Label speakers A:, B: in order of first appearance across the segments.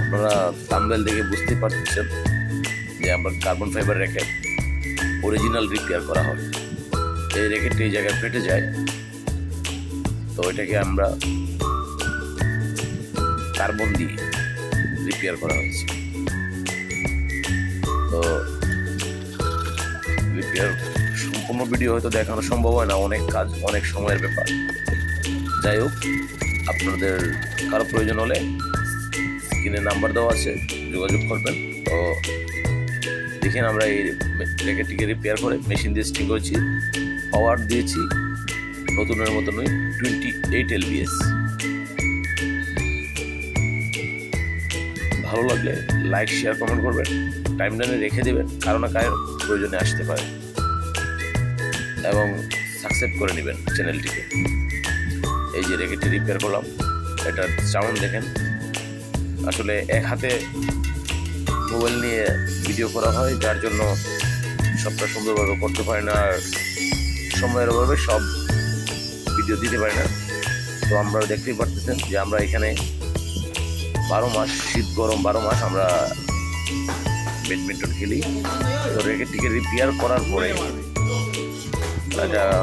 A: আপনারা থাম্বনেল দেখে বুঝতেই পারছেন যে আমরা carbon fibre racket original repair করা হয়। এই র্যাকেটটি এই জায়গায় ফেটে যায়, তো এটাকে আমরা কার্বন দিয়ে রিপেয়ার করা হয়েছে। তো রিপেয়ার সম্পূর্ণ ভিডিও হয়তো দেখানো সম্ভব হয় না, অনেক কাজ, অনেক সময়ের ব্যাপার। যাই হোক, আপনাদের কারো প্রয়োজন হলে স্ক্রিনে নাম্বার দেওয়া আছে, যোগাযোগ করবেন। তো দেখেন, আমরা এই র্যাকেটটিকে রিপেয়ার করে মেশিন দিয়ে স্টিং করেছি, পাওয়ার দিয়েছি নতুনের মতনই 28 LBS। ভালো লাগলে লাইক, শেয়ার, কমেন্ট করবেন, টাইমলাইনে রেখে দেবেন, কারো না কারোর প্রয়োজনে আসতে পারে, এবং সাবস্ক্রাইব করে নেবেন চ্যানেলটিকে। এই যে র্যাকেটটি রিপেয়ার করলাম, এটার সাউন্ড দেখেন। আসলে এক হাতে মোবাইল নিয়ে ভিডিও করা হয়, যার জন্য সবটা সুন্দরভাবে করতে পারি না, আর সময়ের অভাবে সব ভিডিও দিতে পারি না। তো আমরা দেখতেই পারতেছেন যে আমরা এখানে 12 মাস, শীত গরম 12 মাস আমরা ব্যাডমিন্টন খেলি। তো র্যাকেটটিকে রিপেয়ার করার পরে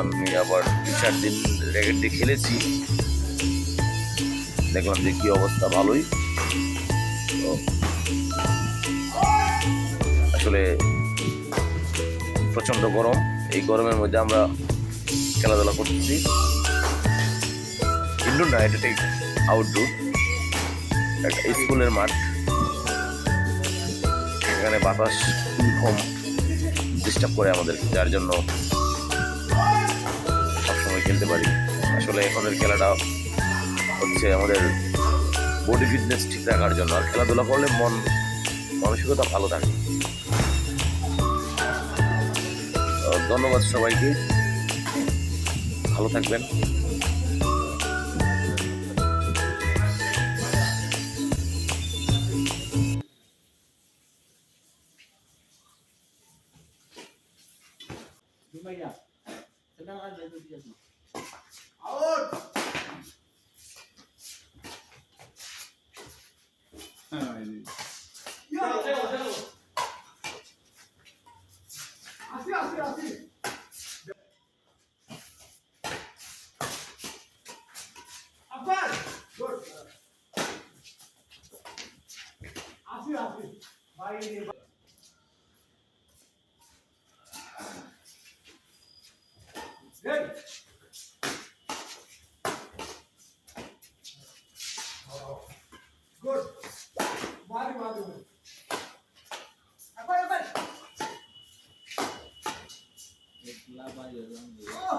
A: আমি আবার 2-4 দিন র্যাকেটটি খেলেছি, দেখলাম যে কি অবস্থা, ভালোই। তো আসলে প্রচণ্ড গরম, এই গরমের মধ্যে আমরা খেলাধুলা করতেছি। ইনডোর না, এটা ঠিক আউটডোর, একটা স্কুলের মাঠ। এখানে বাতাস খুবই কম ডিস্টার্ব করে আমাদের, যার জন্য সবসময় খেলতে পারি। আসলে এখনের খেলাটা হচ্ছে আমাদের বডি ফিটনেস ঠিক রাখার জন্য, আর খেলাধুলা করলে মন মানসিকতা ভালো থাকে। ধন্যবাদ সবাইকে, ভালো থাকবেন।
B: Good. Mari, mari. Apa, apa? Oh,